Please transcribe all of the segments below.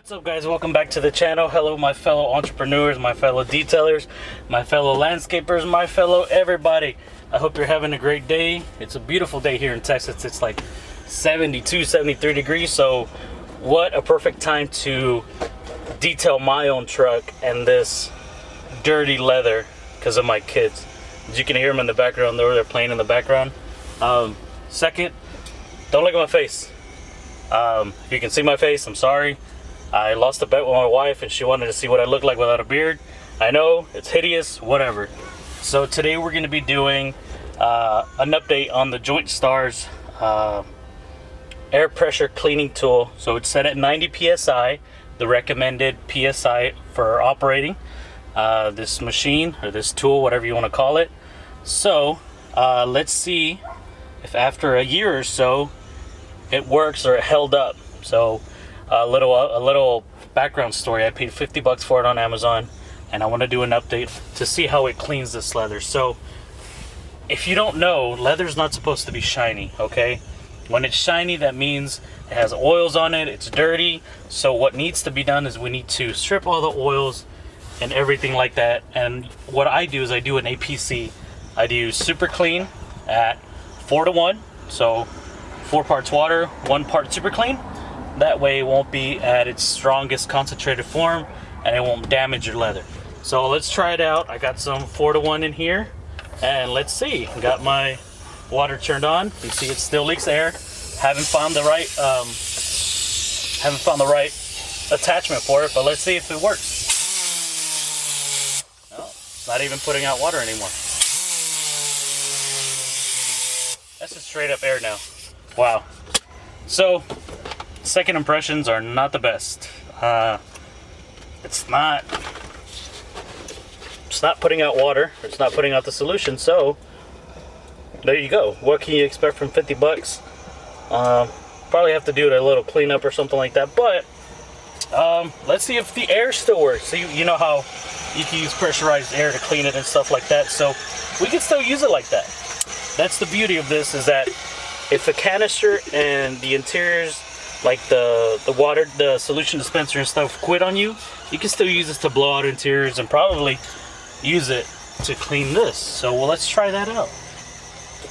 What's up, guys? Welcome back to the channel. Hello, my fellow entrepreneurs, my fellow detailers, my fellow landscapers, my fellow everybody. I hope you're having a great day. It's a beautiful day here in Texas. It's like 72, 73 degrees, so what a perfect time to detail my own truck and this dirty leather because of my kids. As you can hear them in the background, they're playing in the background. Second, don't look at my face. If you can see my face, I'm sorry. I lost a bet with my wife and she wanted to see what I look like without a beard. I know, it's hideous, whatever. So today we're going to be doing an update on the JointStars air pressure cleaning tool. So it's set at 90 PSI, the recommended PSI for operating this machine or this tool, whatever you want to call it. So let's see if after a year or so it works or it held up. So a little background story. I paid 50 bucks for it on Amazon, and I want to do an update to see how it cleans this leather. So if you don't know, leather's not supposed to be shiny, okay? When it's shiny, that means it has oils on it, it's dirty. So what needs to be done is we need to strip all the oils and everything like that. And what I do is I do an APC. I do super clean at 4:1, so 4 parts water, 1 part super clean. That way it won't be at its strongest concentrated form and it won't damage your leather. So let's try it out. I got some 4:1 in here and let's see. Got my water turned on. You see it still leaks air. Haven't found the right attachment for it, but let's see if it works. No, it's not even putting out water anymore. That's just straight up air now. Wow. So second impressions are not the best. It's not putting out water. It's not putting out the solution. So there you go. What can you expect from 50 bucks? Probably have to do a little cleanup or something like that. But let's see if the air still works. So you know how you can use pressurized air to clean it and stuff like that. So we can still use it like that. That's the beauty of this, is that if the canister and the interiors, like the water, the solution dispenser and stuff, quit on you, you can still use this to blow out interiors and probably use it to clean this. So well, let's try that out.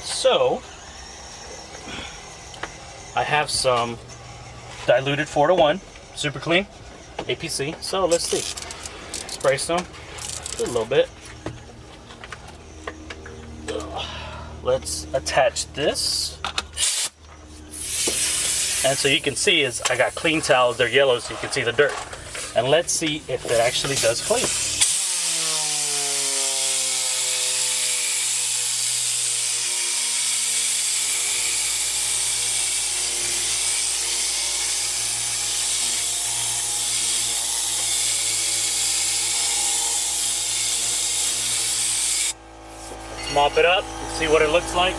So I have some diluted 4:1 super clean APC. So let's see. Spray some, a little bit. Let's attach this. And so you can see is I got clean towels, they're yellow so you can see the dirt. And let's see if it actually does clean. Let's mop it up and see what it looks like.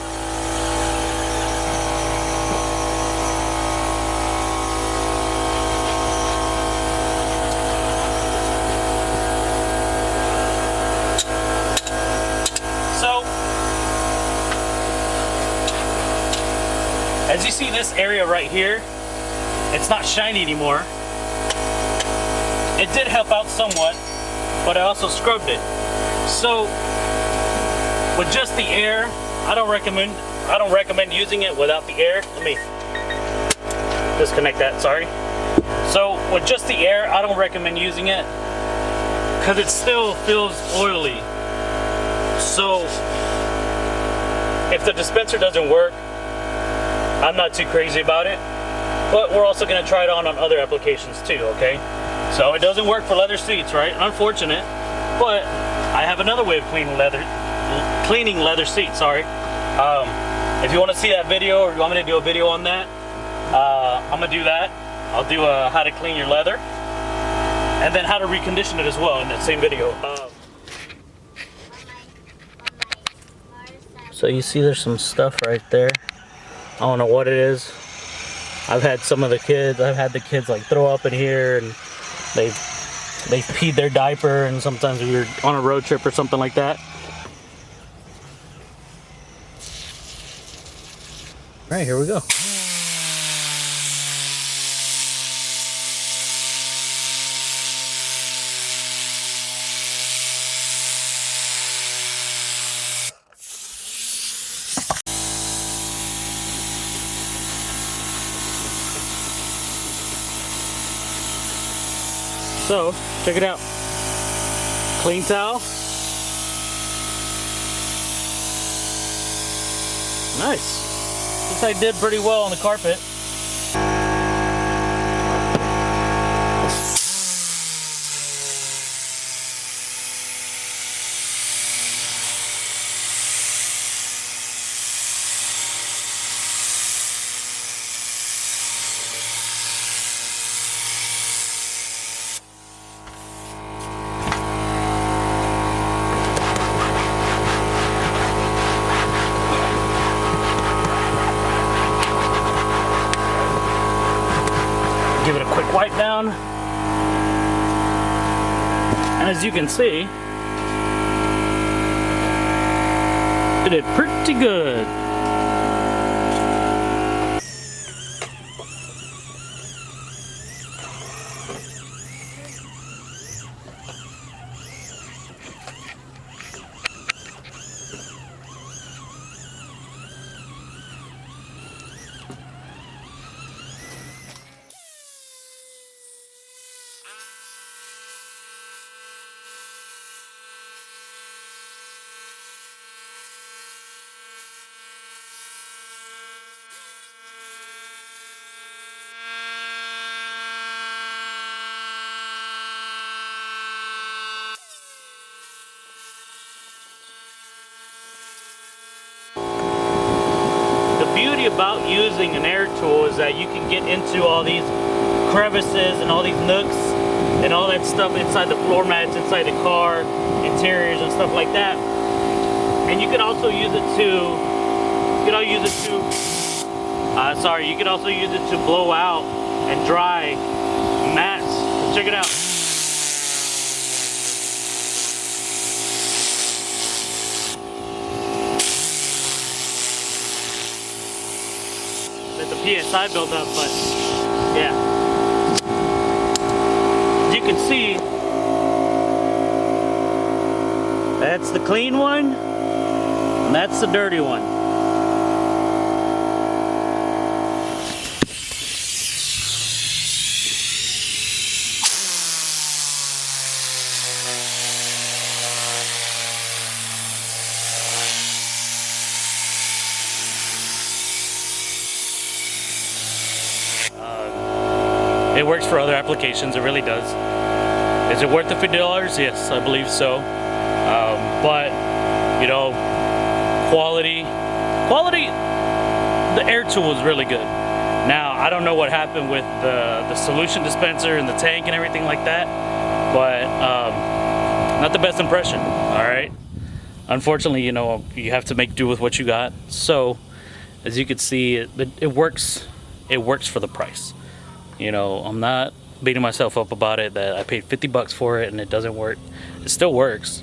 As you see, this area right here, it's not shiny anymore. It did help out somewhat, but I also scrubbed it. So with just the air, I don't recommend using it without the air. Let me disconnect that, sorry. So with just the air, I don't recommend using it because it still feels oily. So if the dispenser doesn't work, I'm not too crazy about it, but we're also going to try it on other applications too, okay? So it doesn't work for leather seats, right? Unfortunate, but I have another way of cleaning leather seats, sorry. If you want to see that video, or you want me to do a video on that, I'm going to do that. I'll do how to clean your leather, and then how to recondition it as well in that same video. So you see there's some stuff right there. I don't know what it is. I've had the kids like throw up in here, and they've peed their diaper, and sometimes we were on a road trip or something like that. All right, here we go. So check it out. Clean towel. Nice. Looks like I did pretty well on the carpet. Give it a quick wipe down. And as you can see, it did pretty good. The beauty about using an air tool is that you can get into all these crevices and all these nooks and all that stuff inside the floor mats, inside the car, interiors and stuff like that. And you can also use it to, you can also use it to blow out and dry mats. So check it out. Let the PSI build up, but yeah. As you can see, that's the clean one, and that's the dirty one. It works for other applications, it really does. Is it worth the $50? Yes, I believe so. But, you know, quality, the air tool is really good. Now, I don't know what happened with the solution dispenser and the tank and everything like that, but not the best impression, all right? Unfortunately, you know, you have to make do with what you got. So, as you can see, it works for the price. You know, I'm not beating myself up about it that I paid 50 bucks for it and it doesn't work. It still works.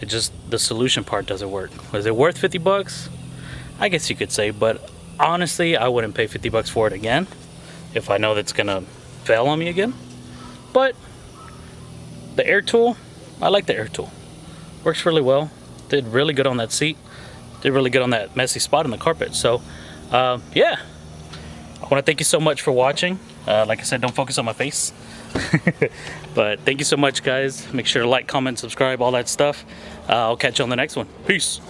It just, the solution part doesn't work. Was it worth 50 bucks? I guess you could say, but honestly, I wouldn't pay 50 bucks for it again if I know that's gonna fail on me again. But the air tool, I like the air tool. Works really well. Did really good on that seat. Did really good on that messy spot in the carpet. So, yeah. I want to thank you so much for watching. Like I said, don't focus on my face. But thank you so much, guys. Make sure to like, comment, subscribe, all that stuff. I'll catch you on the next one. Peace.